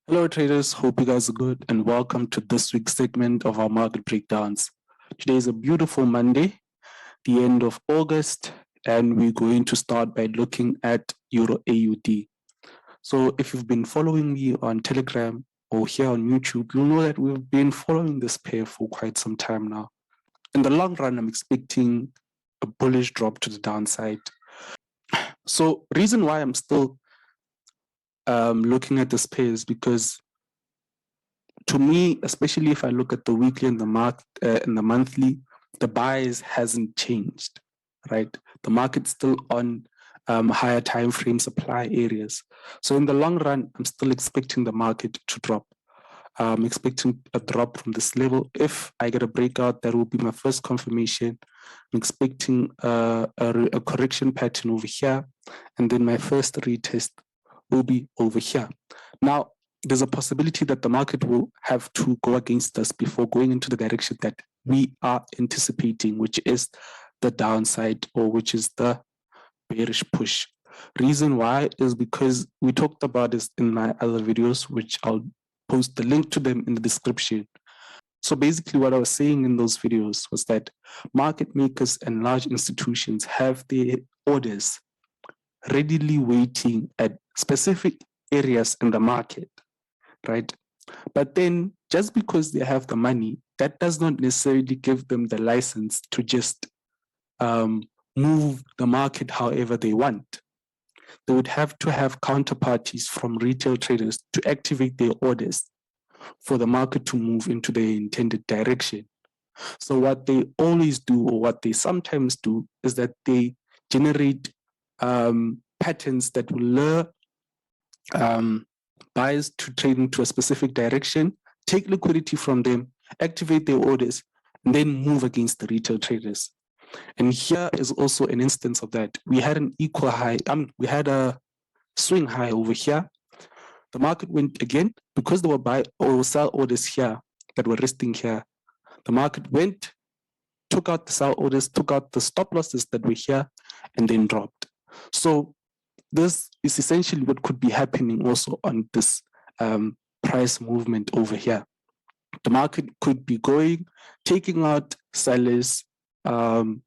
Hello traders, hope you guys are good and welcome to this week's segment of our market breakdowns. Today is a beautiful Monday, the end of August, and we're going to start by looking at Euro AUD. So if you've been following me on Telegram or here on YouTube, you'll know that we've been following this pair for quite some time now. In the long run, I'm expecting a bullish drop to the downside. So reason why I'm still looking at this pair is because to me, especially if I look at the weekly and the monthly, the bias hasn't changed, right? The market's still on higher time frame supply areas. So in the long run, I'm still expecting the market to drop. I'm expecting a drop from this level. If I get a breakout, that will be my first confirmation. I'm expecting a correction pattern over here, and then my first retest will be over here. Now, there's a possibility that the market will have to go against us before going into the direction that we are anticipating, which is the downside or which is the bearish push. Reason why is because we talked about this in my other videos, which I'll post the link to them in the description. So basically what I was saying in those videos was that market makers and large institutions have their orders readily waiting at specific areas in the market, right? But then just because they have the money, that does not necessarily give them the license to just move the market however they want. They would have to have counterparties from retail traders to activate their orders for the market to move into the intended direction. So what they always do, or what they sometimes do, is that they generate patterns that will lure buyers to trade into a specific direction, take liquidity from them, activate their orders, and then move against the retail traders. And here is also an instance of that. We had an equal high, we had a swing high over here. The market went again, because there were buy or sell orders here that were resting here. The market went, took out the sell orders, took out the stop losses that were here, and then dropped. So this is essentially what could be happening also on this price movement over here. The market could be going, taking out sellers and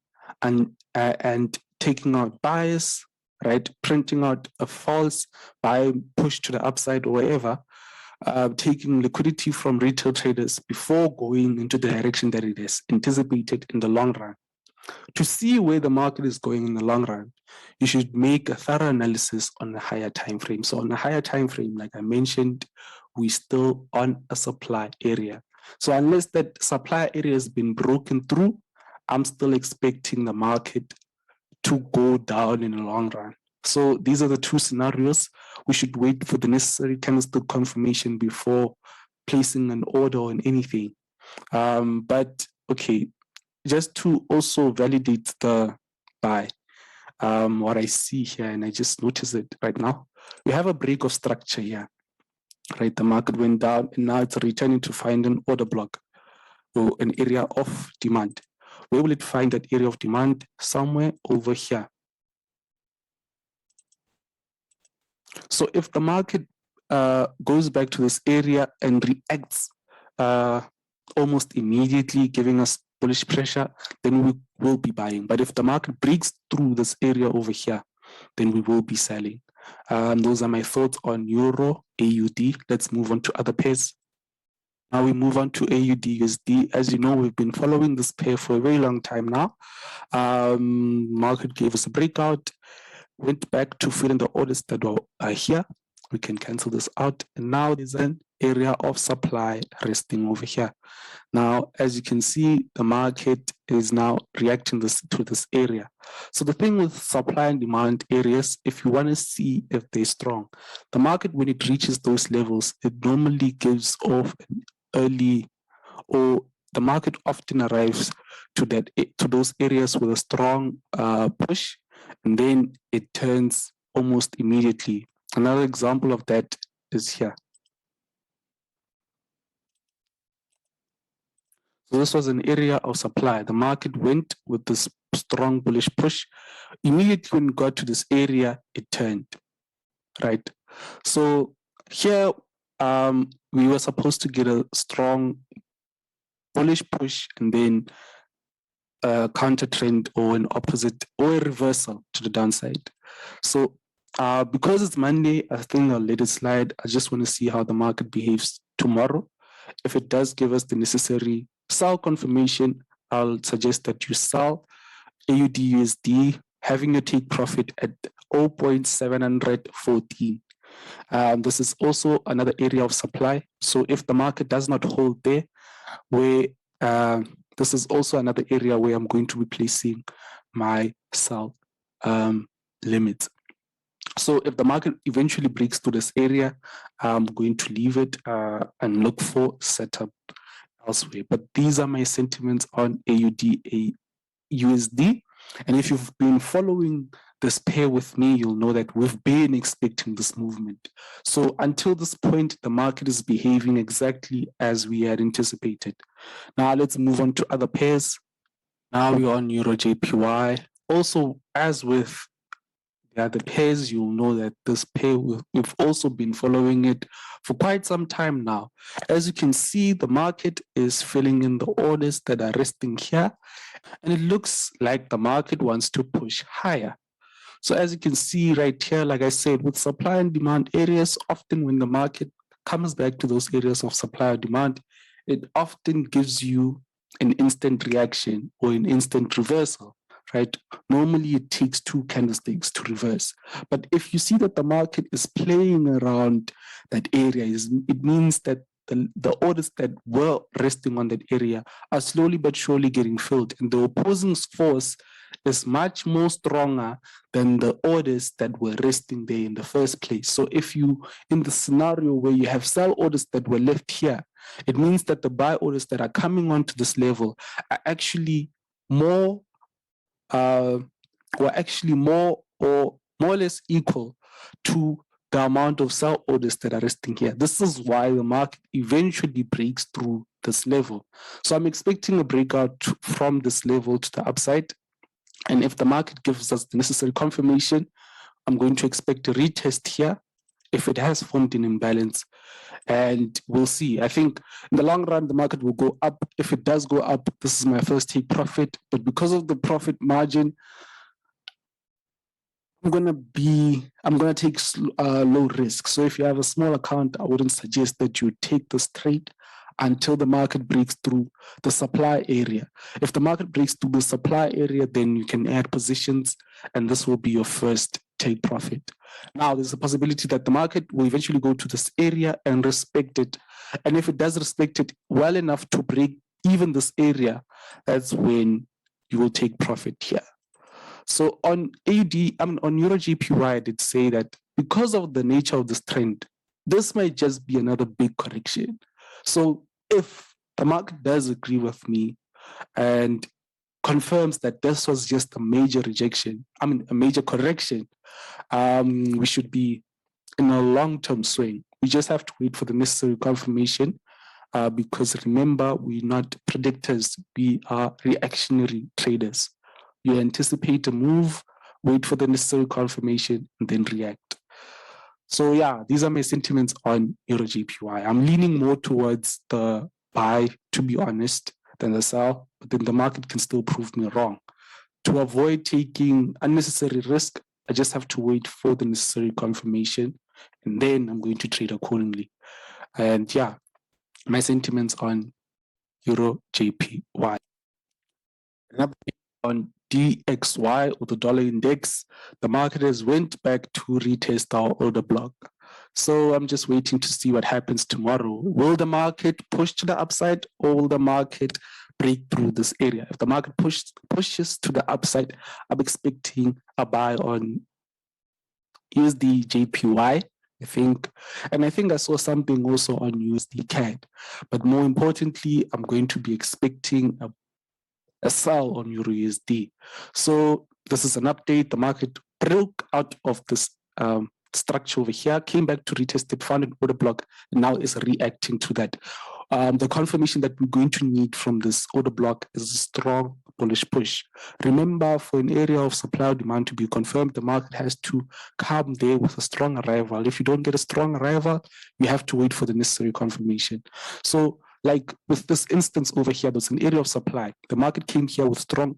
taking out buyers, right? Printing out a false buy push to the upside or whatever, taking liquidity from retail traders before going into the direction that it is anticipated in the long run. To see where the market is going in the long run, you should make a thorough analysis on a higher time frame. So on a higher time frame, like I mentioned, we're still on a supply area. So unless that supply area has been broken through, I'm still expecting the market to go down in the long run. So these are the two scenarios. We should wait for the necessary candlestick confirmation before placing an order on anything. But okay, just to also validate the buy, what I see here, and I just noticed it right now, we have a break of structure here, right? The market went down and now it's returning to find an order block or an area of demand. Where will it find that area of demand? Somewhere over here. So if the market goes back to this area and reacts almost immediately, giving us bullish pressure, then we will be buying. But if the market breaks through this area over here, then we will be selling. Those are my thoughts on Euro AUD. Let's move on to other pairs. Now we move on to AUDUSD. As you know, we've been following this pair for a very long time now. Market gave us a breakout, went back to fill in the orders that are here. We can cancel this out. And now there's an area of supply resting over here. Now, as you can see, the market is now reacting to this area. So the thing with supply and demand areas, if you want to see if they're strong, the market, when it reaches those levels, it normally gives off an early, or the market often arrives to those areas with a strong push, and then it turns almost immediately. Another example of that is here. So this was an area of supply. The market went with this strong bullish push. Immediately when it got to this area, it turned, right? So here, we were supposed to get a strong bullish push and then a counter trend or an opposite or a reversal to the downside. So because it's Monday, I think I'll let it slide. I just want to see how the market behaves tomorrow. If it does give us the necessary sell confirmation, I'll suggest that you sell AUDUSD, having a take profit at 0.714. This is also another area of supply. So if the market does not hold there, where this is also another area where I'm going to be placing my sell limits. So if the market eventually breaks through this area, I'm going to leave it and look for setup elsewhere. But these are my sentiments on AUD/USD. And if you've been following this pair with me, you'll know that we've been expecting this movement. So until this point, the market is behaving exactly as we had anticipated. Now let's move on to other pairs. Now we're on EURJPY. Also, as with the other pairs, you'll know that this pair, we've also been following it for quite some time now. As you can see, the market is filling in the orders that are resting here, and it looks like the market wants to push higher. So as you can see right here, like I said, with supply and demand areas, often when the market comes back to those areas of supply or demand, it often gives you an instant reaction or an instant reversal, right? Normally it takes two candlesticks to reverse. But if you see that the market is playing around that area, it means that the orders that were resting on that area are slowly but surely getting filled, and the opposing force is much more stronger than the orders that were resting there in the first place. So if you, in the scenario where you have sell orders that were left here, it means that the buy orders that are coming onto this level are actually more or more or less equal to the amount of sell orders that are resting here. This is why the market eventually breaks through this level. So I'm expecting a breakout from this level to the upside. And if the market gives us the necessary confirmation, I'm going to expect a retest here if it has formed an imbalance. And we'll see. I think in the long run, the market will go up. If it does go up, this is my first take profit. But because of the profit margin, I'm gonna take low risk. So if you have a small account, I wouldn't suggest that you take this trade until the market breaks through the supply area. If the market breaks through the supply area, then you can add positions, and this will be your first take profit. Now, there's a possibility that the market will eventually go to this area and respect it. And if it does respect it well enough to break even this area, that's when you will take profit here. So on on EURJPY, I did say that because of the nature of this trend, this might just be another big correction. So if the market does agree with me and confirms that this was just a major rejection, a major correction, we should be in a long-term swing. We just have to wait for the necessary confirmation because remember, we're not predictors, we are reactionary traders. You anticipate a move, wait for the necessary confirmation, and then react. So yeah, these are my sentiments on EURJPY. I'm leaning more towards the buy, to be honest, than the sell, but then the market can still prove me wrong. To avoid taking unnecessary risk, I just have to wait for the necessary confirmation, and then I'm going to trade accordingly. And yeah, my sentiments on EURJPY. On DXY, or the dollar index, the market has went back to retest our order block. So I'm just waiting to see what happens tomorrow. Will the market push to the upside, or will the market break through this area? If the market pushes to the upside, I'm expecting a buy on USDJPY, I think. And I think I saw something also on USDCAD. But more importantly, I'm going to be expecting a sell on EURUSD. So this is an update. The market broke out of this structure over here, came back to retest it, found an order block, and now is reacting to that. The confirmation that we're going to need from this order block is a strong bullish push. Remember, for an area of supply demand to be confirmed, the market has to come there with a strong arrival. If you don't get a strong arrival, you have to wait for the necessary confirmation. So like with this instance over here, there's an area of supply. The market came here with strong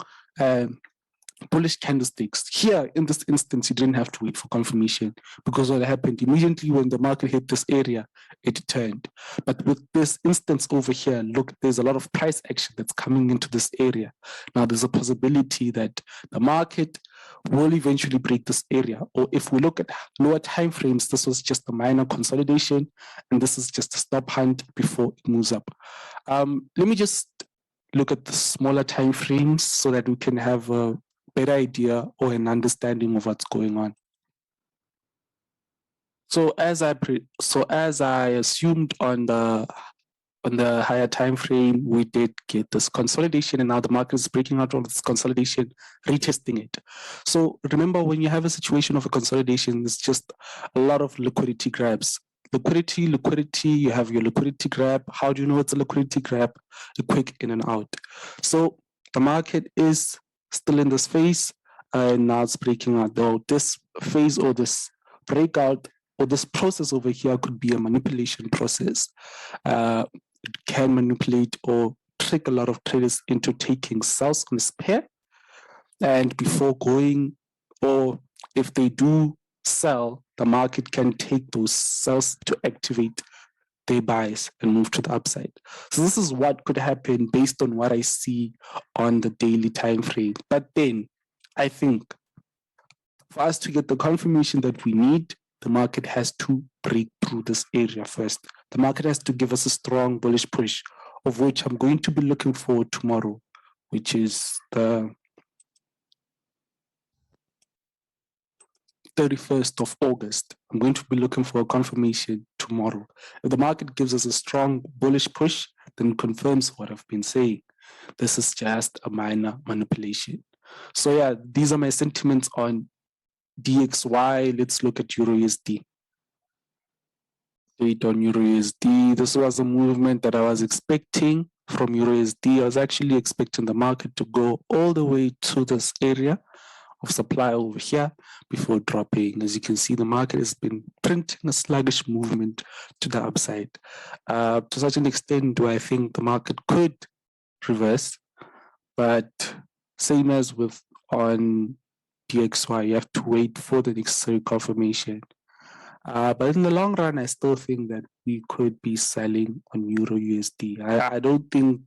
bullish candlesticks. Here, in this instance, you didn't have to wait for confirmation, because what happened immediately when the market hit this area, it turned. But with this instance over here, look, there's a lot of price action that's coming into this area. Now, there's a possibility that the market will eventually break this area. Or if we look at lower time frames, this was just a minor consolidation, and this is just a stop hunt before it moves up. Let me just look at the smaller time frames so that we can have a better idea or an understanding of what's going on. So as I assumed on the higher time frame, we did get this consolidation, and now the market is breaking out of this consolidation, retesting it. So remember, when you have a situation of a consolidation, it's just a lot of liquidity grabs. Liquidity, you have your liquidity grab. How do you know it's a liquidity grab? A quick in and out. So the market is still in this phase, and now it's breaking out. Though this phase or this breakout or this process over here could be a manipulation process. It can manipulate or trick a lot of traders into taking sells on this pair, and before going, or if they do sell, the market can take those sells to activate their buys and move to the upside. So this is what could happen based on what I see on the daily time frame. But then I think for us to get the confirmation that we need, the market has to break through this area first. The market has to give us a strong bullish push, of which I'm going to be looking for tomorrow, which is the 31st of August. I'm going to be looking for a confirmation tomorrow. If the market gives us a strong bullish push, then confirms what I've been saying. This is just a minor manipulation. So yeah, these are my sentiments on DXY. Let's look at EURUSD. On EURUSD, this was a movement that I was expecting from EURUSD. I was actually expecting the market to go all the way to this area of supply over here before dropping. As you can see, the market has been printing a sluggish movement to the upside. To such an extent, do I think the market could reverse, but same as with on DXY, you have to wait for the necessary confirmation. But in the long run, I still think that we could be selling on EURUSD. I don't think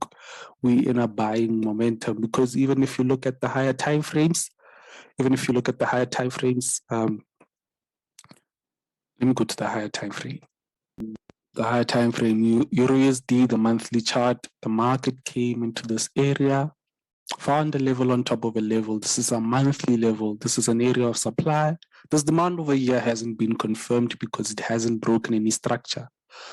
we're in a buying momentum, because even if you look at the higher time frames, let me go to the higher time frame. The higher time frame, EURUSD, the monthly chart, the market came into this area, found a level on top of a level. This is a monthly level. This is an area of supply. This demand over here hasn't been confirmed because it hasn't broken any structure.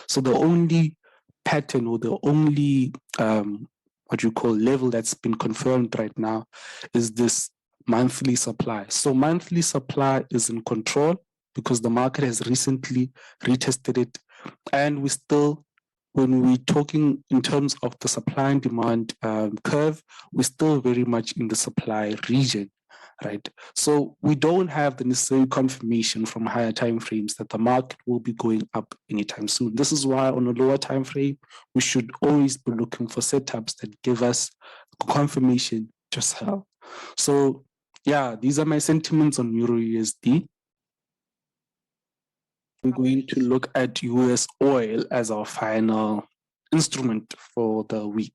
So the only pattern, or the only level that's been confirmed right now is this monthly supply. So monthly supply is in control because the market has recently retested it, and we still, when we're talking in terms of the supply and demand curve, we're still very much in the supply region, right? So we don't have the necessary confirmation from higher time frames that the market will be going up anytime soon. This is why on a lower time frame, we should always be looking for setups that give us confirmation to sell. So yeah, these are my sentiments on EURUSD. We're going to look at USOIL as our final instrument for the week.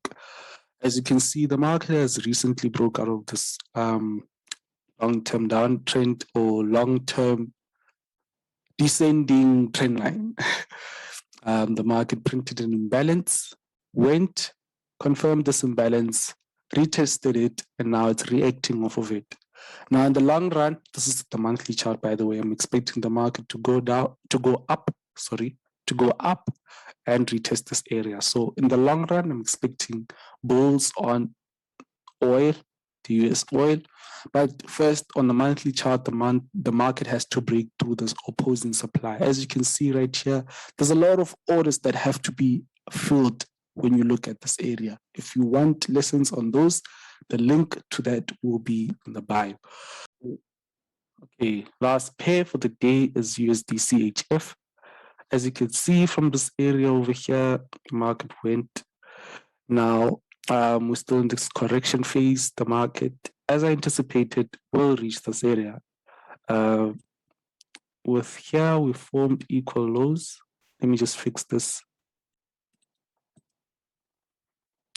As you can see, the market has recently broke out of this long-term downtrend or long-term descending trend line. The market printed an imbalance, went, confirmed this imbalance, retested it, and now it's reacting off of it. Now, in the long run, this is the monthly chart, by the way. I'm expecting the market to go up and retest this area. So in the long run, I'm expecting bulls on oil, the US oil. But first, on the monthly chart, the market has to break through this opposing supply. As you can see right here, there's a lot of orders that have to be filled when you look at this area. If you want lessons on those, The link to that will be in the bio. Okay, last pair for the day is USDCHF. As you can see from this area over here, the market went. Now, we're still in this correction phase. The market, as I anticipated, will reach this area. With here, we formed equal lows. Let me just fix this.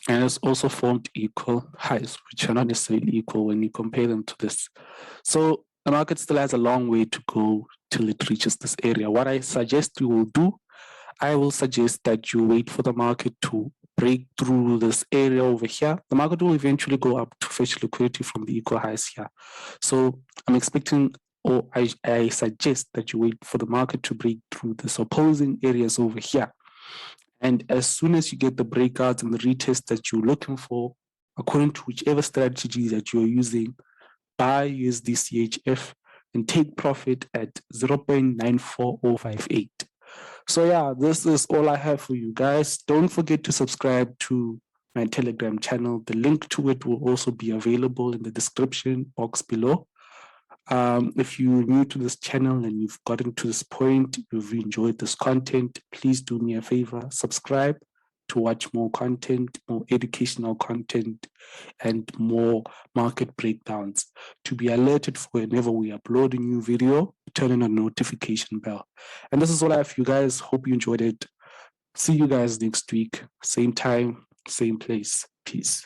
And it's also formed equal highs, which are not necessarily equal when you compare them to this. So the market still has a long way to go till it reaches this area. What I suggest you will do, I will suggest that you wait for the market to break through this area over here. The market will eventually go up to fetch liquidity from the equal highs here. So I'm expecting, or I suggest that you wait for the market to break through this opposing areas over here. And as soon as you get the breakouts and the retests that you're looking for, according to whichever strategy that you're using, buy USDCHF and take profit at 0.94058. So yeah, this is all I have for you guys. Don't forget to subscribe to my Telegram channel. The link to it will also be available in the description box below. If you're new to this channel and you've gotten to this point, you've enjoyed this content, please do me a favor, subscribe to watch more content, more educational content, and more market breakdowns. To be alerted for whenever we upload a new video, turn on a notification bell. And this is all I have for you guys. Hope you enjoyed it. See you guys next week. Same time, same place. Peace.